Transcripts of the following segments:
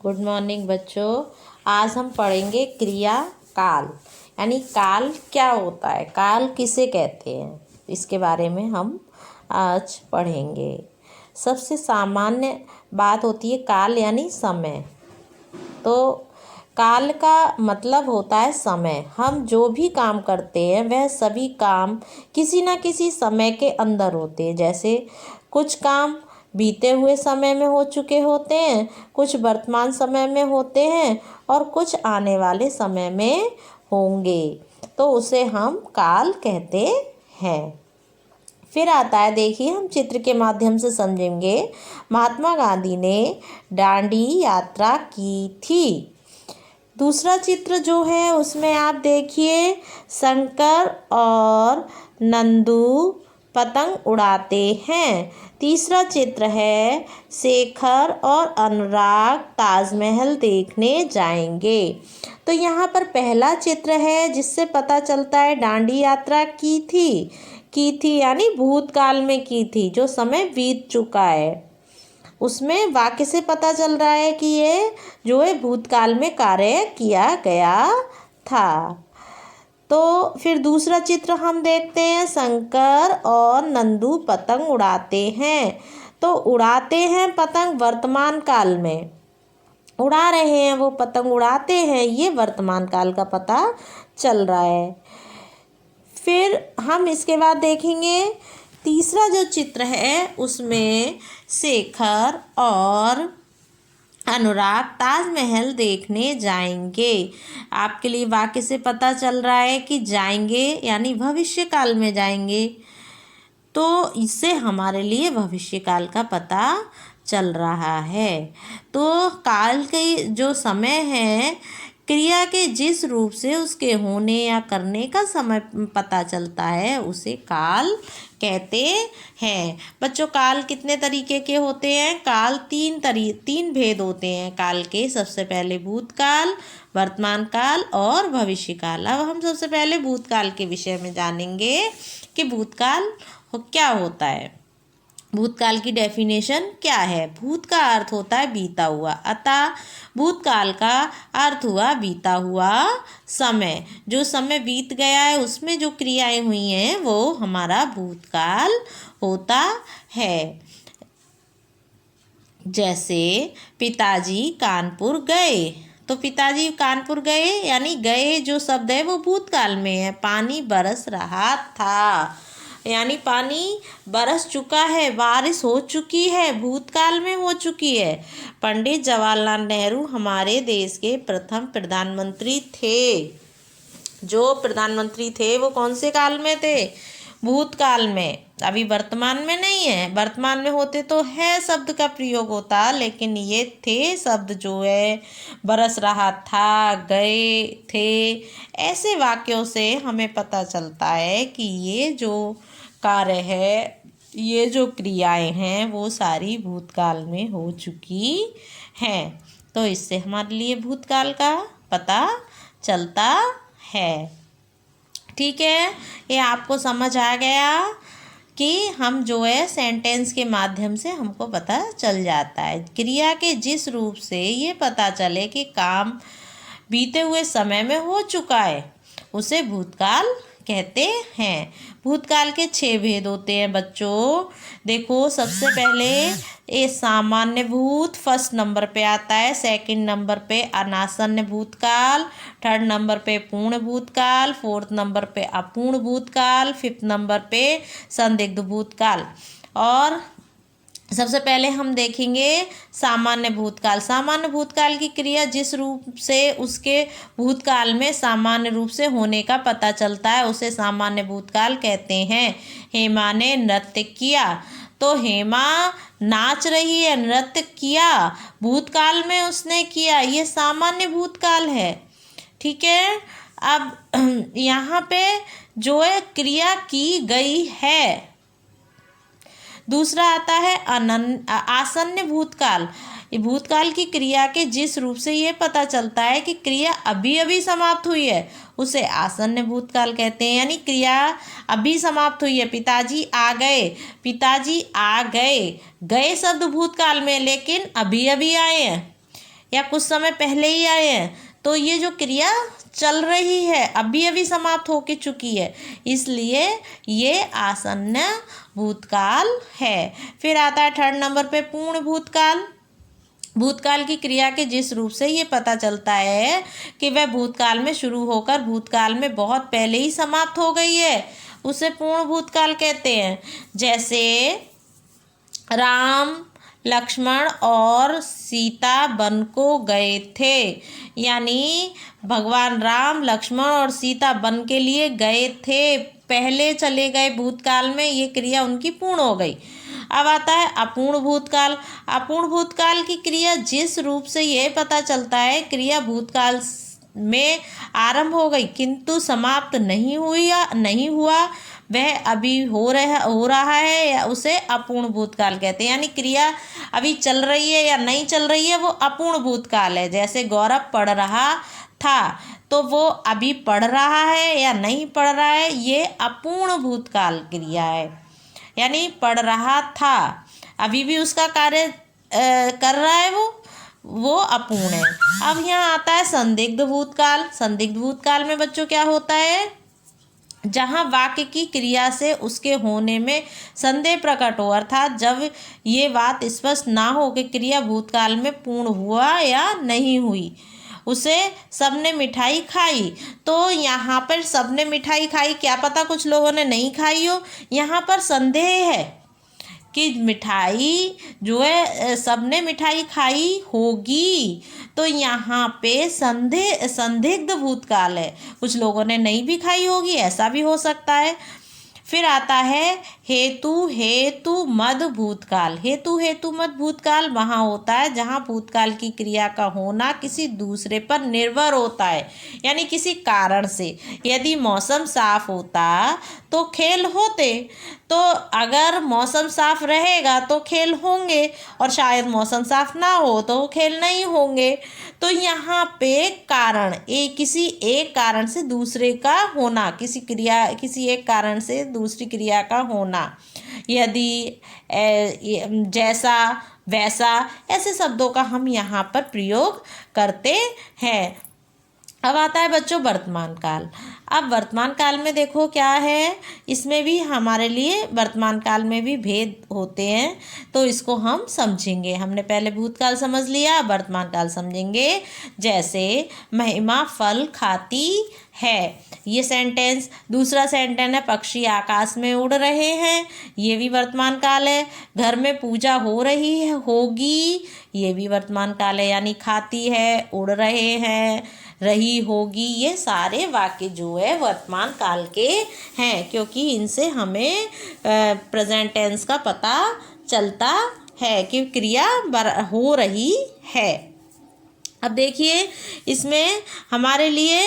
Good morning बच्चों। आज हम पढ़ेंगे क्रिया काल, यानी काल क्या होता है, काल किसे कहते हैं, इसके बारे में हम आज पढ़ेंगे। सबसे सामान्य बात होती है काल यानी समय। तो काल का मतलब होता है समय। हम जो भी काम करते हैं वह सभी काम किसी न किसी समय के अंदर होते हैं। जैसे कुछ काम बीते हुए समय में हो चुके होते हैं, कुछ वर्तमान समय में होते हैं और कुछ आने वाले समय में होंगे, तो उसे हम काल कहते हैं। फिर आता है, देखिए हम चित्र के माध्यम से समझेंगे। महात्मा गांधी ने दांडी यात्रा की थी। दूसरा चित्र जो है उसमें आप देखिए शंकर और नंदू पतंग उड़ाते हैं। तीसरा चित्र है शेखर और अनुराग ताजमहल देखने जाएंगे। तो यहाँ पर पहला चित्र है जिससे पता चलता है दांडी यात्रा की थी यानी भूतकाल में की थी, जो समय बीत चुका है। उसमें वाक्य से पता चल रहा है कि ये जो है भूतकाल में कार्य किया गया था। तो फिर दूसरा चित्र हम देखते हैं, शंकर और नंदू पतंग उड़ाते हैं। तो उड़ाते हैं पतंग वर्तमान काल में, उड़ा रहे हैं, वो पतंग उड़ाते हैं, ये वर्तमान काल का पता चल रहा है। फिर हम इसके बाद देखेंगे तीसरा जो चित्र है उसमें शेखर और अनुराग ताजमहल देखने जाएंगे। आपके लिए वाक्य से पता चल रहा है कि जाएंगे यानी भविष्य काल में जाएंगे, तो इससे हमारे लिए भविष्य काल का पता चल रहा है। तो काल के जो समय है, क्रिया के जिस रूप से उसके होने या करने का समय पता चलता है उसे काल कहते हैं। बच्चों, काल कितने तरीके के होते हैं? काल तीन भेद होते हैं काल के। सबसे पहले भूतकाल, वर्तमान काल और भविष्य काल। अब हम सबसे पहले भूतकाल के विषय में जानेंगे कि भूतकाल क्या होता है। भूतकाल की डेफिनेशन क्या है? भूत का अर्थ होता है बीता हुआ, अतः भूतकाल का अर्थ हुआ बीता हुआ समय। जो समय बीत गया है उसमें जो क्रियाएं हुई हैं वो हमारा भूतकाल होता है। जैसे पिताजी कानपुर गए, तो पिताजी कानपुर गए यानी गए जो शब्द है वो भूतकाल में है। पानी बरस रहा था यानी पानी बरस चुका है, बारिश हो चुकी है, भूतकाल में हो चुकी है। पंडित जवाहरलाल नेहरू हमारे देश के प्रथम प्रधानमंत्री थे। जो प्रधानमंत्री थे वो कौन से काल में थे? भूतकाल में। अभी वर्तमान में नहीं है। वर्तमान में होते तो है शब्द का प्रयोग होता, लेकिन ये थे शब्द जो है बरस रहा था, गए थे, ऐसे वाक्यों से हमें पता चलता है कि ये जो कार्य है, ये जो क्रियाएं हैं वो सारी भूतकाल में हो चुकी हैं। तो इससे हमारे लिए भूतकाल का पता चलता है। ठीक है, ये आपको समझ आ गया कि हम जो है सेंटेंस के माध्यम से हमको पता चल जाता है। क्रिया के जिस रूप से ये पता चले कि काम बीते हुए समय में हो चुका है उसे भूतकाल कहते हैं। भूतकाल के 6 भेद होते हैं बच्चों। देखो, सबसे पहले ये सामान्य भूत फर्स्ट नंबर पे आता है, सेकंड नंबर पे अनासन्न भूतकाल, थर्ड नंबर पे पूर्ण भूतकाल, फोर्थ नंबर पे अपूर्ण भूतकाल, फिफ्थ नंबर पे संदिग्ध भूतकाल। और सबसे पहले हम देखेंगे सामान्य भूतकाल। सामान्य भूतकाल की क्रिया जिस रूप से उसके भूतकाल में सामान्य रूप से होने का पता चलता है उसे सामान्य भूतकाल कहते हैं। हेमा ने नृत्य किया, तो हेमा नाच रही है, नृत्य किया, भूतकाल में उसने किया, ये सामान्य भूतकाल है। ठीक है, अब यहाँ पे जो है क्रिया की गई है। दूसरा आता है आसन्न भूतकाल। ये भूतकाल की क्रिया के जिस रूप से ये पता चलता है कि क्रिया अभी अभी समाप्त हुई है उसे आसन्न भूतकाल कहते हैं, यानी क्रिया अभी समाप्त हुई है। पिताजी आ गए, पिताजी आ गए, गए शब्द भूतकाल में लेकिन अभी अभी आए हैं, या कुछ समय पहले ही आए हैं, तो ये जो क्रिया चल रही है, अभी अभी समाप्त होके चुकी है, इसलिए ये आसन्न भूतकाल है। फिर आता है थर्ड नंबर पे पूर्ण भूतकाल। भूतकाल की क्रिया के जिस रूप से ये पता चलता है कि वह भूतकाल में शुरू होकर भूतकाल में बहुत पहले ही समाप्त हो गई है, उसे पूर्ण भूतकाल कहते हैं। जैसे राम, लक्ष्मण और सीता वन को गए थे, यानी भगवान राम, लक्ष्मण और सीता वन के लिए गए थे, पहले चले गए भूतकाल में, ये क्रिया उनकी पूर्ण हो गई। अब आता है अपूर्ण भूतकाल। अपूर्ण भूतकाल की क्रिया जिस रूप से यह पता चलता है क्रिया भूतकाल में आरंभ हो गई किंतु समाप्त नहीं हुई या नहीं हुआ, वह अभी हो रहा है, या उसे अपूर्ण भूतकाल कहते हैं। यानी क्रिया अभी चल रही है या नहीं चल रही है, वो अपूर्ण भूतकाल है। जैसे गौरव पढ़ रहा था, तो वो अभी पढ़ रहा है या नहीं पढ़ रहा है, ये अपूर्ण भूतकाल क्रिया है। यानी पढ़ रहा था, अभी भी उसका कार्य कर रहा है, वो अपूर्ण है। अब यहाँ आता है संदिग्ध भूतकाल। संदिग्ध भूतकाल में बच्चों क्या होता है, जहाँ वाक्य की क्रिया से उसके होने में संदेह प्रकट हो, अर्थात जब ये बात स्पष्ट ना हो कि क्रिया भूतकाल में पूर्ण हुआ या नहीं हुई। उसे सबने मिठाई खाई, तो यहाँ पर सबने मिठाई खाई, क्या पता कुछ लोगों ने नहीं खाई हो, यहाँ पर संदेह है कि मिठाई जो है सबने मिठाई खाई होगी, तो यहाँ पे संदिग्ध भूतकाल है, कुछ लोगों ने नहीं भी खाई होगी, ऐसा भी हो सकता है। फिर आता है हेतु मद भूतकाल। हेतु मद भूतकाल वहाँ होता है जहाँ भूतकाल की क्रिया का होना किसी दूसरे पर निर्भर होता है, यानी किसी कारण से। यदि मौसम साफ होता तो खेल होते, तो अगर मौसम साफ रहेगा तो खेल होंगे, और शायद मौसम साफ ना हो तो खेल नहीं होंगे। तो यहाँ पे कारण किसी एक कारण से दूसरे का होना, किसी एक कारण से दूसरी क्रिया का होना, यदि जैसा वैसा ऐसे शब्दों का हम यहाँ पर प्रयोग करते हैं। अब आता है बच्चों वर्तमान काल। अब वर्तमान काल में देखो क्या है, इसमें भी हमारे लिए वर्तमान काल में भी भेद होते हैं, तो इसको हम समझेंगे। हमने पहले भूतकाल समझ लिया, वर्तमान काल समझेंगे। जैसे महिमा फल खाती है, ये सेंटेंस। दूसरा सेंटेंस है पक्षी आकाश में उड़ रहे हैं, ये भी वर्तमान काल है। घर में पूजा हो रही है होगी, ये भी वर्तमान काल है, यानी खाती है, उड़ रहे हैं, रही होगी, ये सारे वाक्य जो है वर्तमान काल के हैं, क्योंकि इनसे हमें प्रेजेंट टेंस का पता चलता है कि क्रिया हो रही है। अब देखिए इसमें हमारे लिए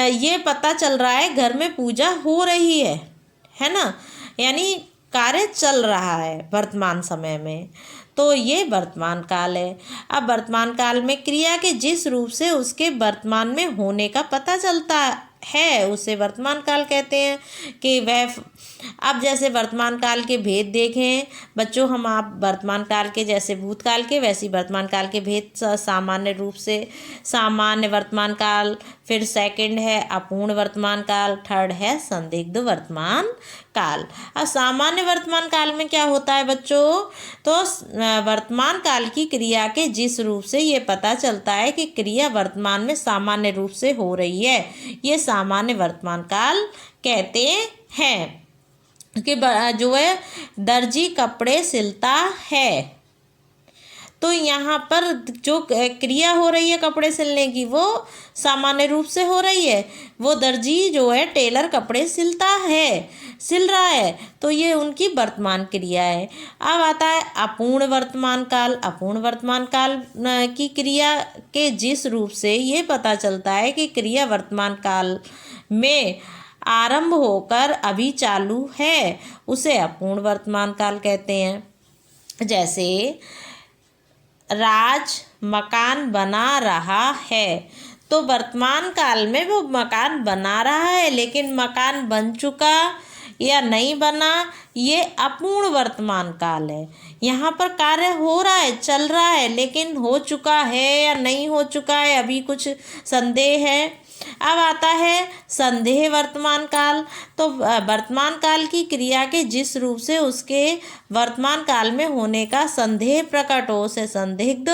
ये पता चल रहा है घर में पूजा हो रही है ना, यानी कार्य चल रहा है वर्तमान समय में, तो ये वर्तमान काल है। अब वर्तमान काल में क्रिया के जिस रूप से उसके वर्तमान में होने का पता चलता है उसे वर्तमान काल कहते हैं कि वह। अब जैसे वर्तमान काल के भेद देखें बच्चों, हम आप वर्तमान काल के जैसे भूतकाल के वैसे वर्तमान काल के भेद सामान्य रूप से सामान्य वर्तमान काल, फिर सेकंड है अपूर्ण वर्तमान काल, थर्ड है संदिग्ध वर्तमान काल। अब सामान्य वर्तमान काल में क्या होता है बच्चों, तो वर्तमान काल की क्रिया के जिस रूप से ये पता चलता है कि क्रिया वर्तमान में सामान्य रूप से हो रही है, ये सामान्य वर्तमान काल कहते हैं। कि जो है दर्जी कपड़े सिलता है, तो यहाँ पर जो क्रिया हो रही है कपड़े सिलने की वो सामान्य रूप से हो रही है। वो दर्जी जो है टेलर कपड़े सिल रहा है, तो ये उनकी वर्तमान क्रिया है। अब आता है अपूर्ण वर्तमान काल। अपूर्ण वर्तमान काल की क्रिया के जिस रूप से ये पता चलता है कि क्रिया वर्तमान काल में आरंभ होकर अभी चालू है, उसे अपूर्ण वर्तमान काल कहते हैं। जैसे राज मकान बना रहा है, तो वर्तमान काल में वो मकान बना रहा है, लेकिन मकान बन चुका या नहीं बना, ये अपूर्ण वर्तमान काल है। यहाँ पर कार्य हो रहा है, चल रहा है, लेकिन हो चुका है या नहीं हो चुका है, अभी कुछ संदेह है। अब आता है संदेह वर्तमान काल। तो वर्तमान काल की क्रिया के जिस रूप से उसके वर्तमान काल में होने का संदेह प्रकट हो, उसे संदिग्ध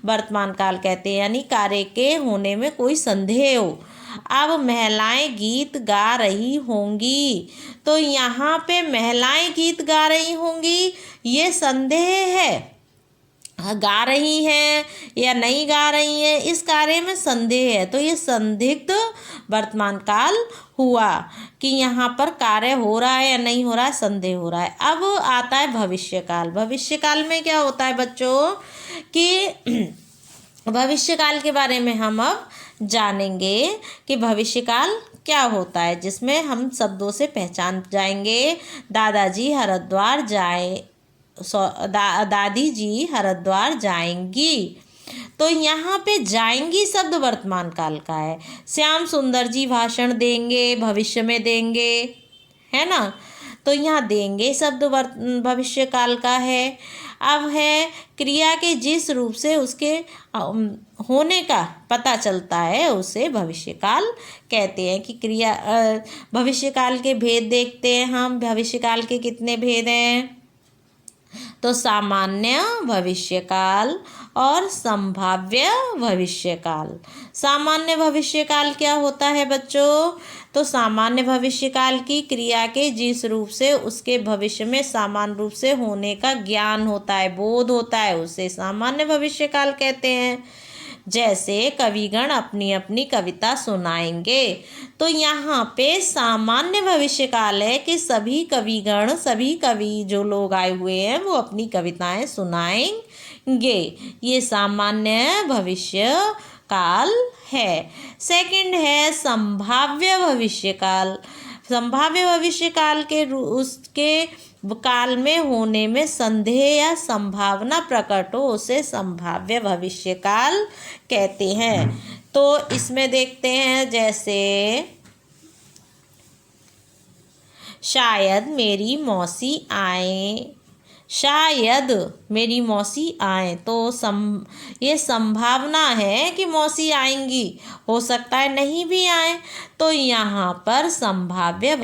वर्तमान काल कहते हैं, यानी कार्य के होने में कोई संदेह हो। अब महिलाएं गीत गा रही होंगी, तो यहाँ पे महिलाएं गीत गा रही होंगी, ये संदेह है, गा रही हैं या नहीं गा रही हैं, इस कार्य में संदेह है। तो ये संदिग्ध वर्तमान काल हुआ कि यहाँ पर कार्य हो रहा है या नहीं हो रहा है, संदेह हो रहा है। अब आता है भविष्य काल। भविष्य काल में क्या होता है बच्चों कि भविष्य काल के बारे में हम अब जानेंगे कि भविष्य काल क्या होता है, जिसमें हम शब्दों से पहचान जाएंगे। दादाजी हरिद्वार जाए दादी जी हरिद्वार जाएंगी, तो यहाँ पे जाएंगी शब्द वर्तमान काल का है। श्याम सुंदर जी भाषण देंगे, भविष्य में देंगे, है ना, तो यहाँ देंगे शब्द भविष्य काल का है। अब है क्रिया के जिस रूप से उसके होने का पता चलता है, उसे भविष्य काल कहते हैं। कि क्रिया भविष्य काल के भेद देखते हैं हम। भविष्य काल के कितने भेद हैं? तो सामान्य भविष्यकाल और संभाव्य भविष्यकाल। सामान्य भविष्यकाल क्या होता है बच्चों? तो सामान्य भविष्यकाल की क्रिया के जिस रूप से उसके भविष्य में सामान्य रूप से होने का ज्ञान होता है, बोध होता है, उसे सामान्य भविष्यकाल कहते हैं। जैसे कविगण अपनी अपनी कविता सुनाएंगे, तो यहाँ पे सामान्य भविष्यकाल है कि सभी कविगण, सभी कवि जो लोग आए हुए हैं, वो अपनी कविताएं सुनाएंगे। ये सामान्य भविष्य काल है। सेकंड है संभाव्य भविष्यकाल। संभाव्य भविष्यकाल के उसके काल में होने में संदेह या संभावना प्रकट हो, उसे संभाव्य भविष्यकाल कहते हैं। तो इसमें देखते हैं, जैसे शायद मेरी मौसी आए, शायद मेरी मौसी आए, तो ये संभावना है कि मौसी आएंगी, हो सकता है नहीं भी आए, तो यहाँ पर संभाव्य